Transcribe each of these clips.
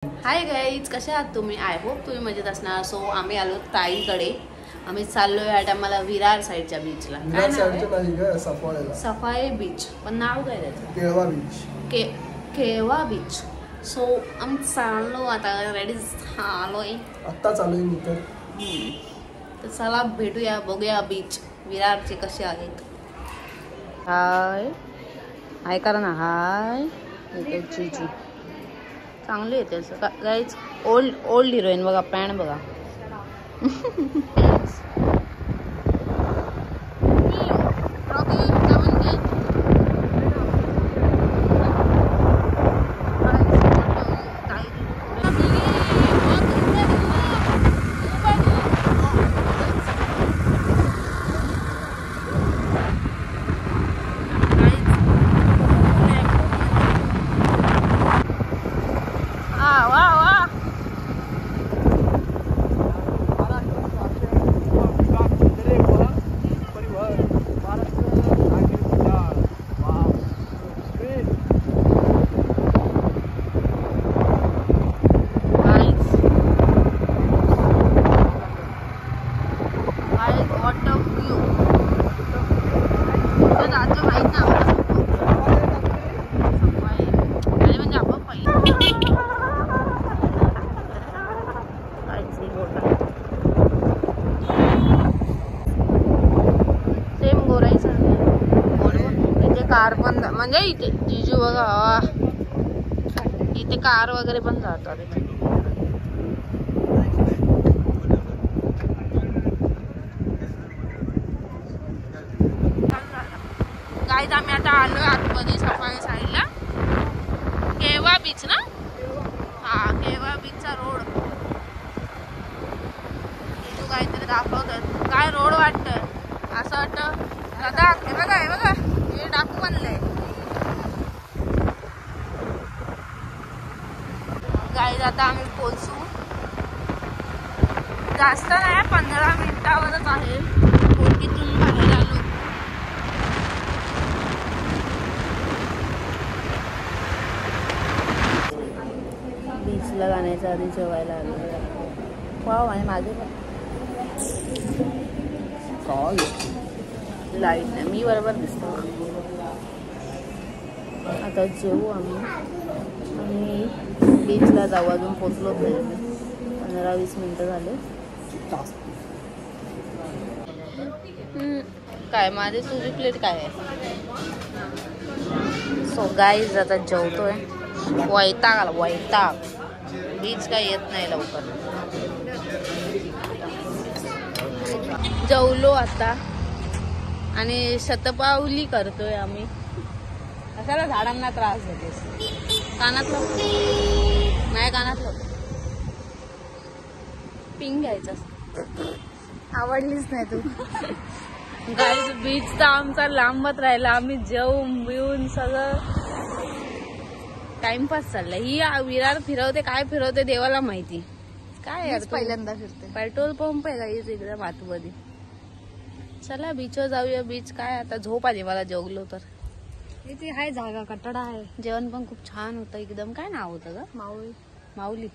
Hi guys, कसे आहात तुम्ही? आय होप तुम्ही मजेत असणार. सो आम्ही आलो ताईकडे. आम्ही चाललोय ह्या टायमाला विरार साईडच्या बीचला. काय नाव? सफाई बीच. पण नाव काय त्याचं? Kelva beach. Kelva beach. So आम्ही चाललो आता. रेडी आलोय आत्ता चालू मी तर चला भेटूया, बघूया बीच विरारचे कसे आहेत. हाय हाय करा ना. हाय चिचू चांगली येते असं गाईज. ओल्ड हिरोईन बघा, पॅन्ट बघा. कार पण म्हणजे इथे जिजू बघा, इथे कार वगैरे पण जातात. गाईज आम्ही आता आलोय आतमध्ये सफाई साईडला. केळवा बीच ना? हा, केळवा बीचचा रोड. जिजू काहीतरी दाखवतात. काय रोड वाटतं असं वाटतं दादा. हे बघा, हे बघा, हे डाकू बनलंय. गाईज आता आम्ही पोहोचू. जास्त नाही, 15 मिनिटावरच आहे. बोटीतून बाहेर आलो. बीचला जाण्याच्या आधी जेवायला आलो. वाव, आणि मागे लाईट नाही, मी बरोबर दिसतो. आता जेवू आम्ही आणि बीचला जाऊ. अजून पोचलो नाही, 15-20 मिनिटं झाले. काय माझी तुझी प्लेट काय आहे? सो गाईज आता जेवतोय. वैताग आला, वैताग. बीच काय येत नाही लवकर. जेवलो आता आणि शतपावली करतोय आम्ही. कशाला झाडांना त्रास देतेस? कानातलं नाही, कानातलं पिंग घ्यायचं. आवडलीच नाही तू. गाईज बीच तर आमचा लांबत राहिला. आम्ही जेवून बिवून सगळं टाइमपास चाललाय. ही विरार फिरवते काय फिरवते देवाला माहिती. काय यार, पहिल्यांदा फिरते. पेट्रोल पंप आहे गाईज एकदम आतमध्ये. चला बीचवर जाऊया. बीच काय आता झोप आली मला जेवलो तर. इथे हाय जागा, कटडा आहे. जेवण पण खूप छान होतं एकदम. काय नाव होतं ग? माऊली. माऊली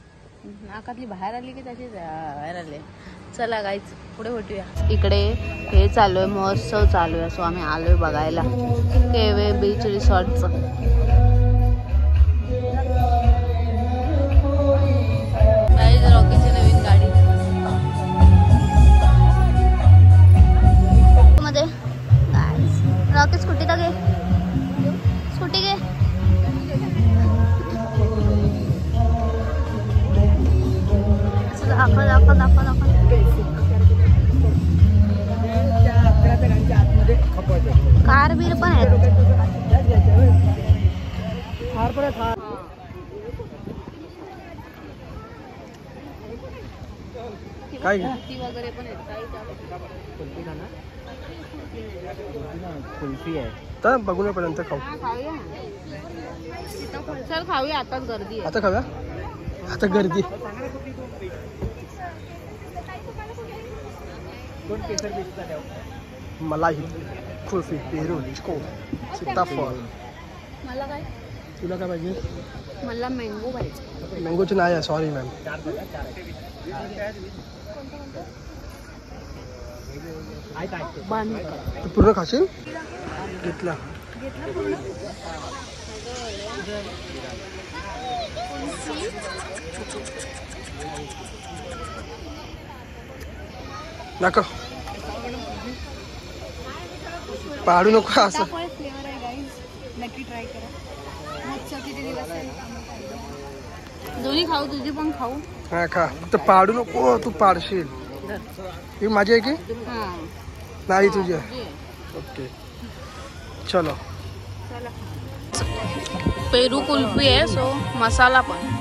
नाकातली बाहेर आली की त्याची बाहेर आले. चला गाईज पुढे भेटूया. इकडे हे चालू आहे, महोत्सव चालू आहे. सो आम्ही आलोय बघायला केवे बीच रिसॉर्टचं. रॉकीची नवीन गाडी मध्ये. रॉकी स्कूटी तर घे, स्कूटी घे. दाखव दाखव दाखव दाखव. कार बीर पण आहेत. काय वगैरे पण कुल्फी आहे तर बघूया पर्यंत खाऊ. चल खाऊया. आताच गर्दी आहे. आता खाऊया. आता गर्दी. मलाई कुल्फी, पेरू, चिको, सीताफळ. मला काय? तुला काय पाहिजे? मला मँगो पाहिजे. मँगोची नाही आहे, सॉरी मॅम. तू पूर्ण खाशील? घेतला. नको पाडू नको असं. नक्की ट्राय करा. दोन्ही खाऊ, तुझी पण खाऊ. हा खा, फक्त पाडू नको. तू पाडशील. ही माझी आहे की नाही तुझी आहे? ओके चलो. पेरू कुल्फी आहे, सो मसाला पण.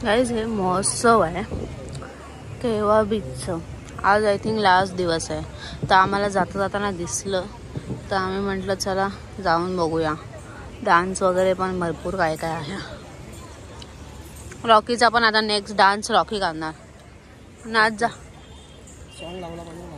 गाईज हे महोत्सव आहे केव्हा बीचचं. आज आय थिंक लास्ट दिवस आहे, तर आम्हाला जाता जाताना दिसलं, तर आम्ही म्हटलं चला जाऊन बघूया. डान्स वगैरे पण भरपूर काय काय आहे. रॉकीचा पण आता नेक्स्ट डान्स रॉकी करणार. नाच जा. सॉन्ग लावला पाहिजे मला.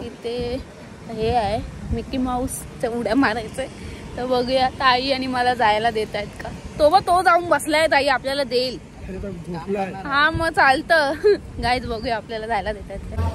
इथे हे आहे मिकी माऊस उड्या मारायचंय, तर बघूया ताई आणि मला जायला देत आहेत का. तो जाऊन बसलाय, ताई आपल्याला देईल. हा मग चालतं. गाईज बघूया आपल्याला जायला देत आहेत का.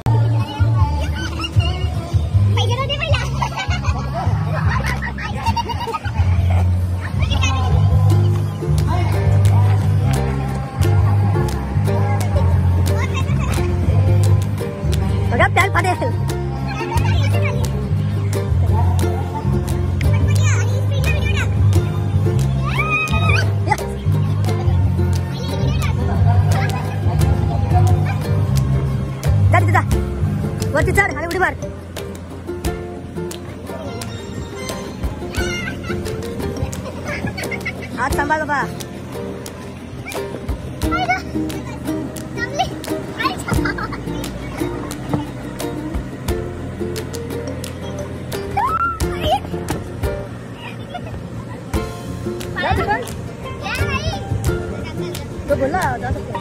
वरती चढ आणि उडी मार. हात सांभाळ बाबा. तो बोला जा सकते.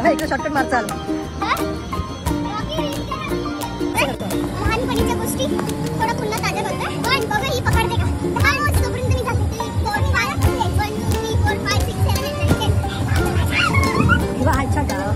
इकडे शॉर्टकट मार. चाल लहानपणीच्या गोष्टी थोडा पुन्हा ताज्या करतोय. पण बघा ही पकडते का. काय होत तोपर्यंत मी जाते. 4 5 6 1 2 3 4 5 6 7 8 9 10. वा अच्छा गाव.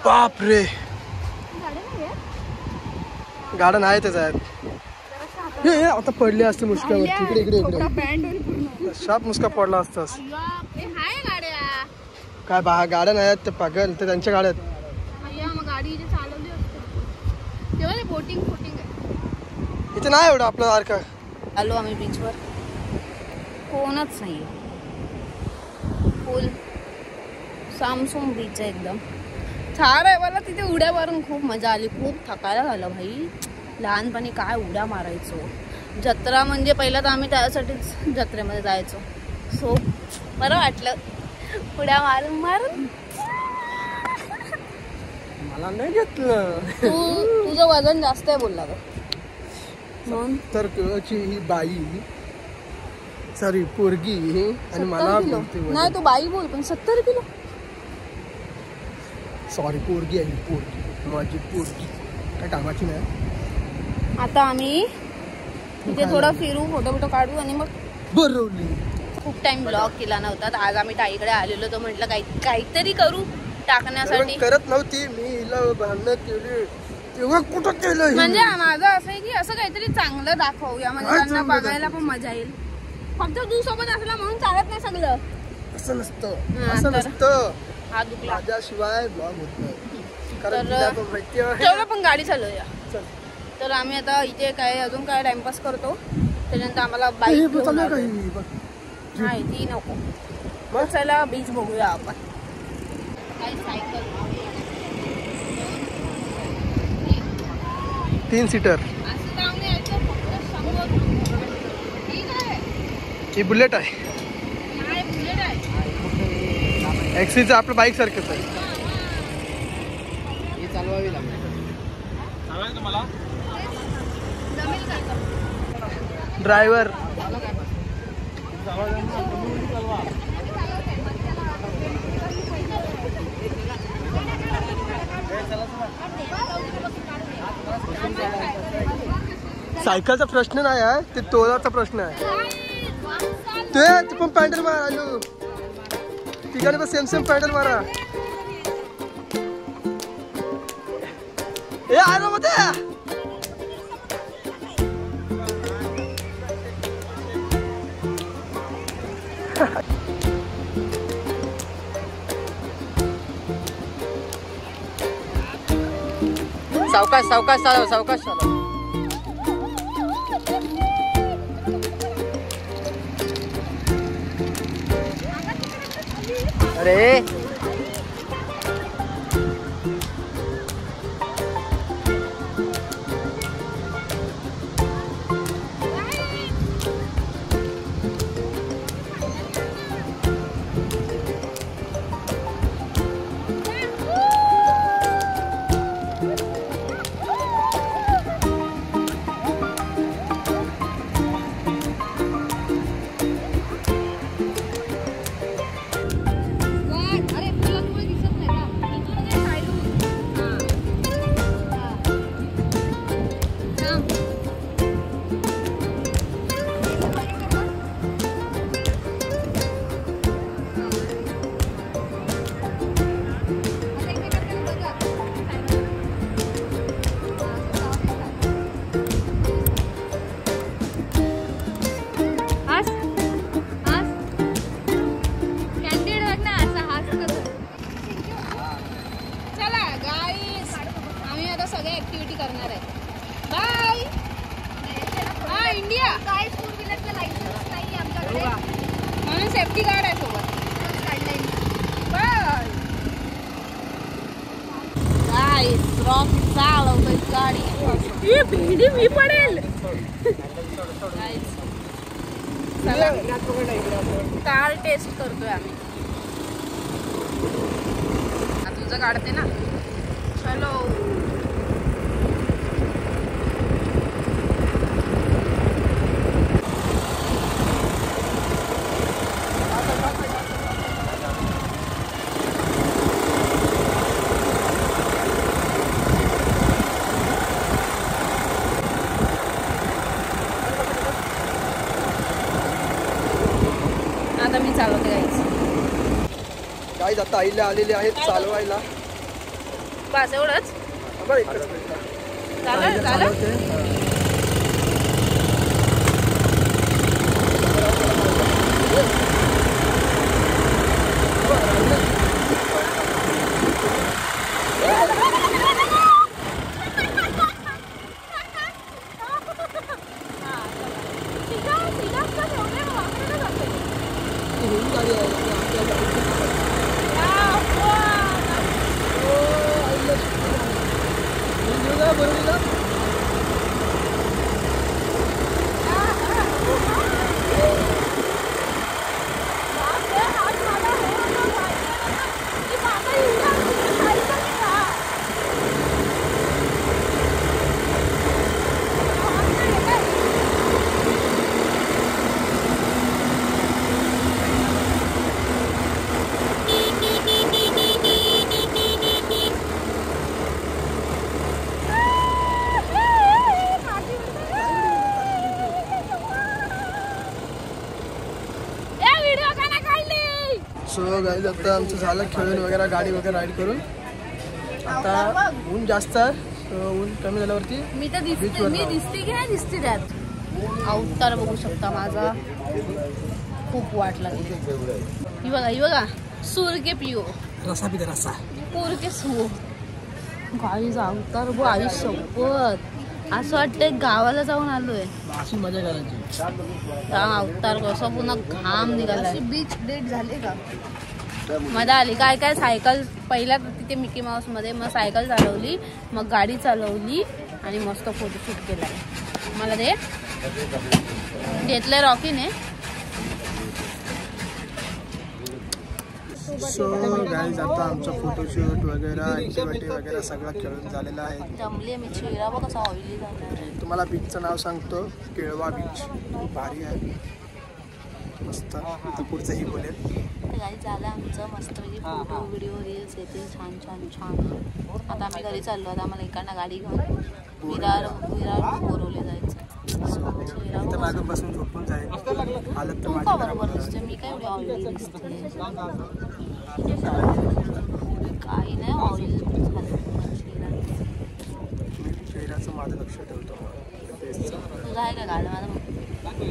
बाप रे, गार्डन आहे त्याच आहेत. आता पडले असते मुसक्यावर. इकडे इकडे इकडे शाप मुसका पडला असतास. काय बा गार्डन आहेत ते पागल, ते त्यांच्या गाड्यात. इथे नाही एवढं आपलं सारखं. आलो आम्ही बीचवर, कोणच नाही. फुल सामसूम बीच आहे एकदम छान आहे. मला तिथे उड्या मारून खूप मजा आली. खूप थकायला झालं भाई. लहानपणी काय उड्या मारायचो. जत्रा म्हणजे पहिला तर आम्ही त्यासाठीच जत्रेमध्ये जायचो. सो बरं वाटलं उड्या मारून मारून. मला नाही घेतलं. तुझं वजन जास्त आहे बोलला म्हणून. तर ही बाई सॉरी पोरगी आणि मला बोलते नाही तू बाई बोल पण 70 किलो. सॉरी पोरगी आहे पोरगी माझी पोरगी काय कामाची नाही. आता आम्ही तिथे थोडं फिरू फोटो बिटो काढू आणि मग बरवली. खूप टाइम ब्लॉग केला नव्हता. आज आम्ही ताईकडे आलेलो तर म्हटलं काहीतरी करू टाकण्यासाठी. करत नव्हती मी हिला भांडण केली तेव्हा कुठं केलं. म्हणजे माझं असं आहे की असं काहीतरी चांगलं दाखवूया म्हणजे त्यांना बघायला पण मजा येईल. फक्त तू सोबत असला म्हणून चालत नाही सगळं. असं नसतं असं नसतं. हा दुखला माझ्याशिवाय ब्लॉग होत नाही. कारण तर तिला पण माहिती आहे. तेवढं पण गाडी चालवूया. चल. तर आम्ही आता इथे काय अजून काय टाइमपास करतो. त्याच्यानंतर आम्हाला बाईक नाही ती नको. मग चला बीच बघूया आपण. काही सायकल 3 सीटर असं जाऊन यायचं फक्त समोर. ठीक आहे ही बुलेट आहे. नाही बुलेट आहे. एक्सिस आपलं बाईक सारखंच आहे. चालवावी लागेल. तुम्हाला जमेल का? ड्रायव्हर सायकलचा प्रश्न नाही आहे ते तोलाचा प्रश्न आहे. ते पण पॅन्डल मार आलो तिकडे पण सेम पॅन्डल मारा. ए आलो मध्ये सावकाश सावकाश चालव सावकाश चालव. अरे ऍक्टिव्हिटी करणार आहे. Bye bye India. काय फोर व्हीलरचं लायसन्स नाही आमच्याकडे म्हणून सेफ्टी गार्ड आहे सोबत. बाय गाईस रॉक चालवतोय गाडी. ही भेंडी मी पडेल. चला कार टेस्ट करतोय आम्ही. तुझं काढते ना. चलो आता मी चालवते गाईज. आता आईला आलेले आहेत चालवायला. बस एवढंच झालं झालं. गाईज आता आमचं झालं खेळून वगैरे गाडी वगैरे राईड करून. आता ऊन जास्त आहे, ऊन कमी झाल्यावरती मी तर दिसते, मी दिसते की नाही दिसते त्यात. अवतार बघू शकता माझा, खूप वाट लागली. ही बघा सूर के पिओ रसा पिते रसा पूर के सू गाईज अवतार बघ. आई सोबत असं वाटतंय गावाला जाऊन आलोय. अशी मजा करायची. अवतार कसं पुन्हा घाम निघाला. बीच डेट झाले का? मजा आली. काय काय सायकल पहिला तिथे मिकी माऊस मध्ये, मग सायकल चालवली, मग गाडी चालवली आणि मस्त फोटोशूट केलाय. मला ते घेतलंय रॉकीने. सो गाईज आता आमचं फोटोशूट वगैरे ॲक्टिव्हिटी वगैरे सगळं खेळून झालेलं आहे. जमले. मी चेहरा बघ कसा ऑइली झाला. तुम्हाला बीचचं नाव सांगतो, केळवा बीच. भारी आहे, मस्त. तर पुढचंही बोलेल. गाडी झालं आमचं मस्त. म्हणजे फोटो व्हिडिओ रील्स येते छान छान छान. आता आम्ही घरी चाललो. आता आम्हाला इकडनं गाडी घेऊन विरार बोरवले जायचं. तर मागं बसून झोपून जाईल. आलं तर तू का माझ्या बरोबर दिसते? मी काय एवढी ऑइली दिसते? काही नाही ऑइल झालं. चेहऱ्याचं माझं लक्ष ठेवतो. तुझा आहे का गाडा? माझा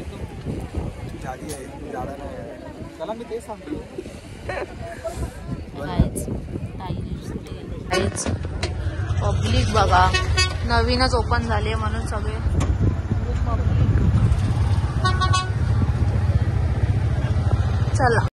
जाडी आहे, जाडा नाही आहे. चला मी ते सांगतो. पब्लिक बघा, नवीनच ओपन झाले म्हणून सगळे चला.